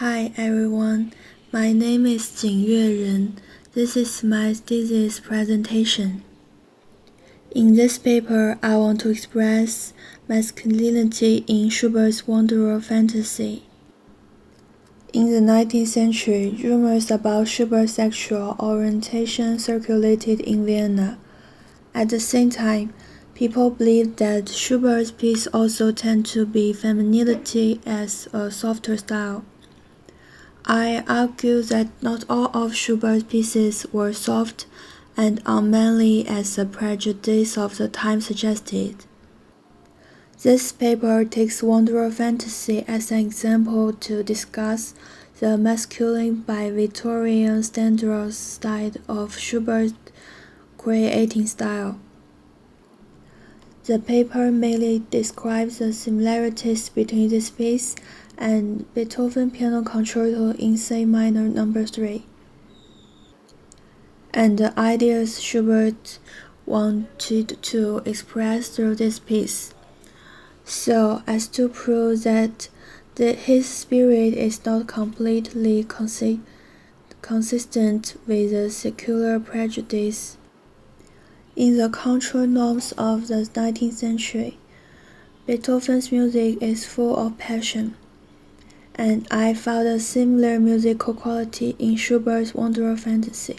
Hi everyone, my name is Jingyue Ren. This is my thesis presentation. In this paper, I want to express masculinity in Schubert's Wanderer Fantasy. In the 19th century, rumors about Schubert's sexual orientation circulated in Vienna. At the same time, people believed that Schubert's piece also tend to be femininity as a softer style. I argue that not all of Schubert's pieces were soft and unmanly as the prejudice of the time suggested. This paper takes Wanderer Fantasy as an example to discuss the masculine by Victorian standards style of Schubert's creating style. The paper mainly describes the similarities between this piece and Beethoven Piano Concerto in C minor No. 3, and the ideas Schubert wanted to express through this piece, so as to prove that his spirit is not completely consistent with the secular prejudice. In the cultural norms of the 19th century, Beethoven's music is full of passion, and I found a similar musical quality in Schubert's Wanderer Fantasy.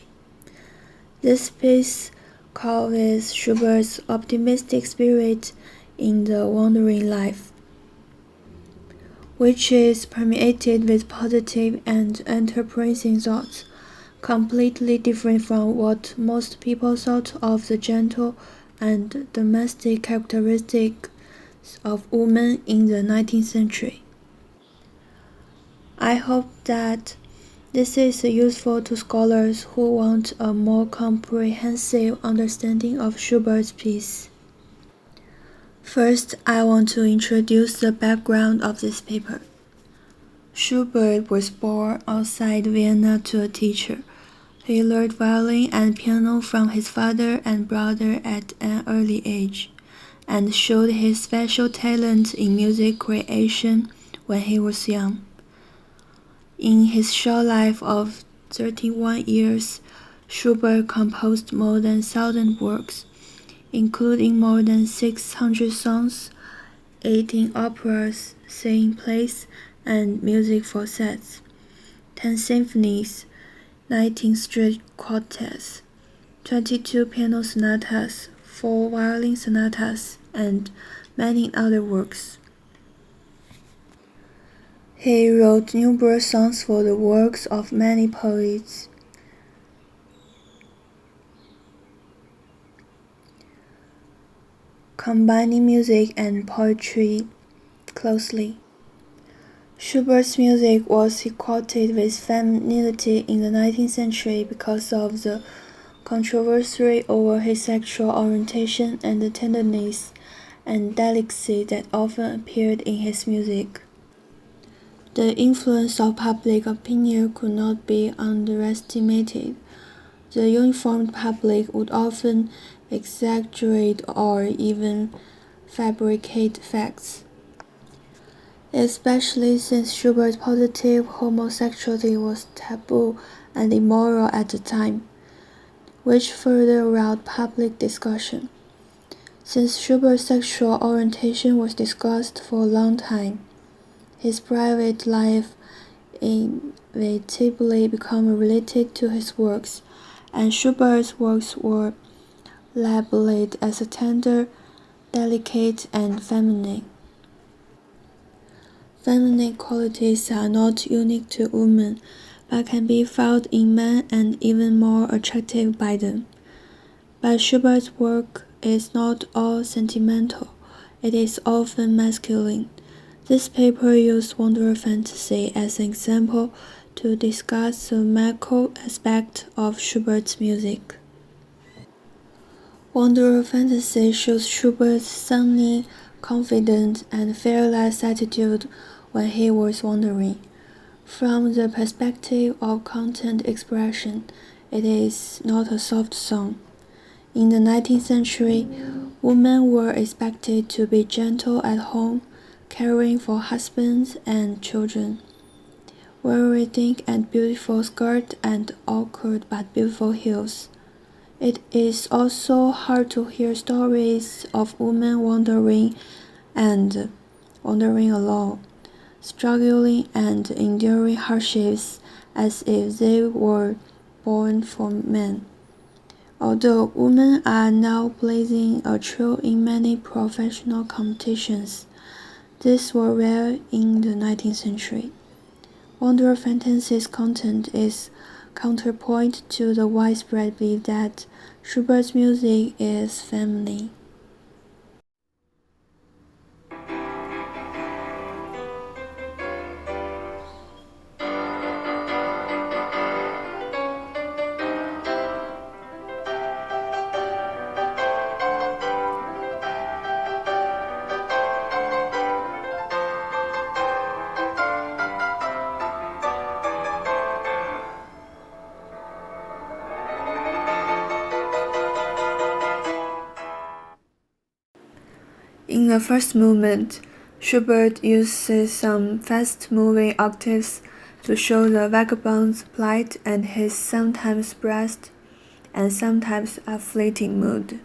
This piece conveys Schubert's optimistic spirit in the wandering life, which is permeated with positive and enterprising thoughts, completely different from what most people thought of the gentle and domestic characteristics of women in the 19th century. I hope that this is useful to scholars who want a more comprehensive understanding of Schubert's piece. First, I want to introduce the background of this paper. Schubert was born outside Vienna to a teacher. He learned violin and piano from his father and brother at an early age, and showed his special talent in music creation when he was young. In his short life of 31 years, Schubert composed more than 1,000 works, including more than 600 songs, 18 operas, singing plays, and music for sets, 10 symphonies, 19 string quartets, 22 piano sonatas, 4 violin sonatas, and many other works. He wrote numerous songs for the works of many poets. Combining music and poetry closely. Schubert's music was equated with femininity in the 19th century because of the controversy over his sexual orientation and the tenderness and delicacy that often appeared in his music. The influence of public opinion could not be underestimated. The uniformed public would often exaggerate or even fabricate facts, especially since Schubert's positive homosexuality was taboo and immoral at the time, which further aroused public discussion. Since Schubert's sexual orientation was discussed for a long time, his private life inevitably became related to his works, and Schubert's works were labeled as tender, delicate, and feminine. Feminine qualities are not unique to women, but can be found in men and even more attractive by them. But Schubert's work is not all sentimental, it is often masculine. This paper used Wanderer Fantasy as an example to discuss the macro aspect of Schubert's music. Wanderer Fantasy shows Schubert's sunny, confident, and fearless attitude when he was wandering. From the perspective of content expression, it is not a soft song. In the 19th century, women were expected to be gentle at home, caring for husbands and children, very thick and beautiful skirt and awkward but beautiful heels. It is also hard to hear stories of women wandering alone, struggling and enduring hardships as if they were born for men. Although women are now blazing a trail in many professional competitions, these were rare in the 19th century. Wanderer Fantasy's content is counterpoint to the widespread belief that Schubert's music is feminine. In the first movement, Schubert uses some fast-moving octaves to show the vagabond's plight and his sometimes brash and sometimes afflicting mood.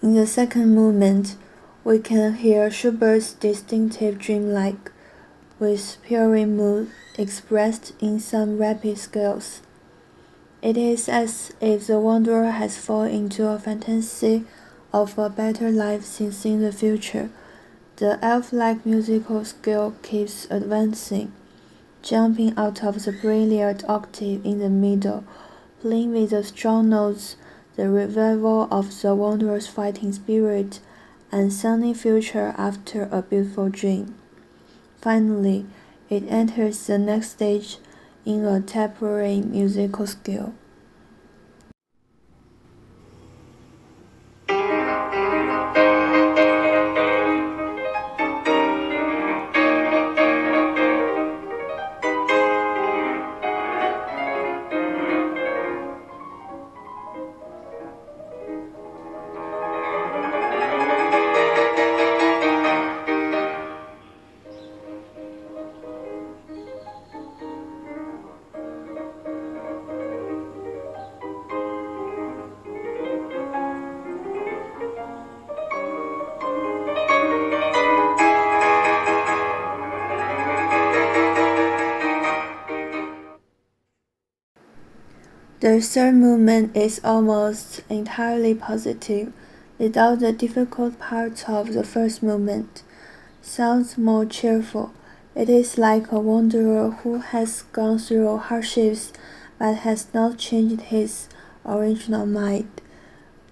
In the second movement, we can hear Schubert's distinctive dreamlike, whispering mood expressed in some rapid scales. It is as if the wanderer has fallen into a fantasy of a better life since in the future. The elf-like musical scale keeps advancing, jumping out of the brilliant octave in the middle, playing with the strong notes, the revival of the wanderer's fighting spirit, and sunny future after a beautiful dream. Finally, it enters the next stage in a tapering musical scale. The third movement is almost entirely positive, without the difficult parts of the first movement. Sounds more cheerful. It is like a wanderer who has gone through hardships but has not changed his original mind.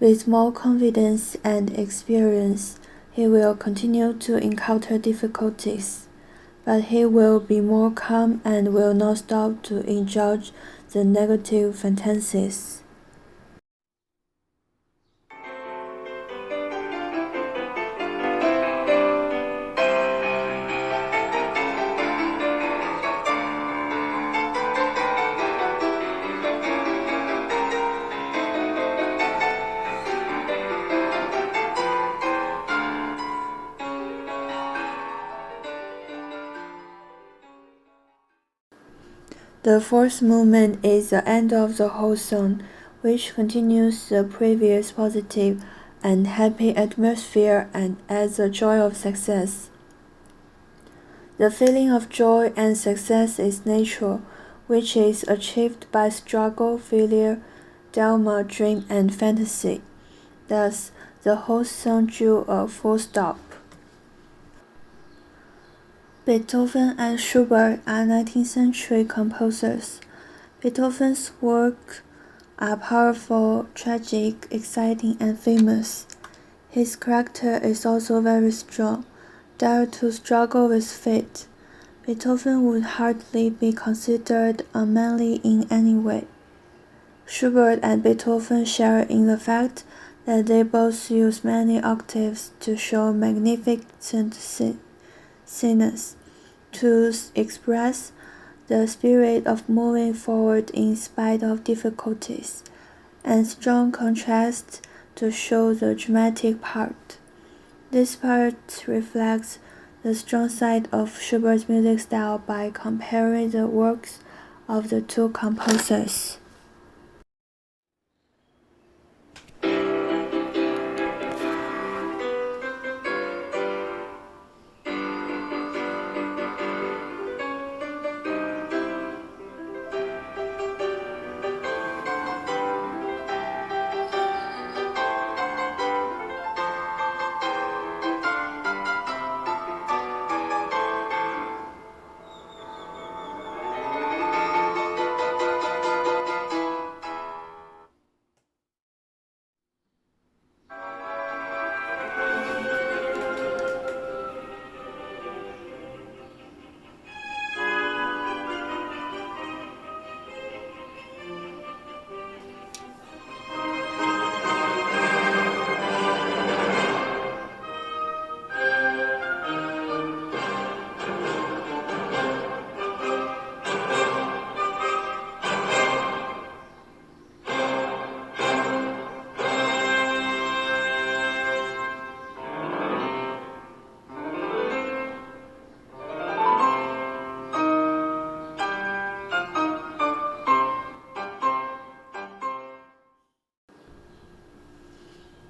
With more confidence and experience, he will continue to encounter difficulties, but he will be more calm and will not stop to indulge the negative fantasies. The fourth movement is the end of the whole song, which continues the previous positive and happy atmosphere and adds the joy of success. The feeling of joy and success is natural, which is achieved by struggle, failure, dilemma, dream, and fantasy. Thus, the whole song drew a full stop. Beethoven and Schubert are 19th century composers. Beethoven's works are powerful, tragic, exciting, and famous. His character is also very strong, dared to struggle with fate. Beethoven would hardly be considered unmanly in any way. Schubert and Beethoven share in the fact that they both use many octaves to show magnificent scenes, to express the spirit of moving forward in spite of difficulties, and strong contrasts to show the dramatic part. This part reflects the strong side of Schubert's music style by comparing the works of the two composers.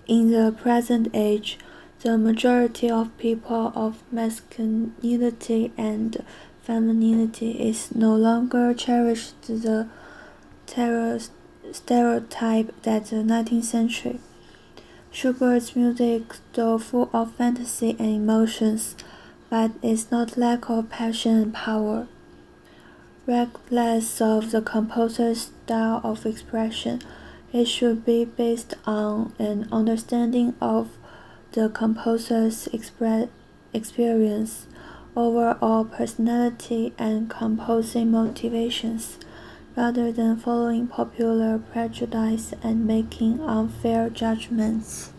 In the present age, the majority of people of masculinity and femininity is no longer cherished the stereotype that the 19th century. Schubert's music, though full of fantasy and emotions, but is not lack of passion and power. Regardless of the composer's style of expression, it should be based on an understanding of the composer's experience, overall personality, and composing motivations, rather than following popular prejudice and making unfair judgments.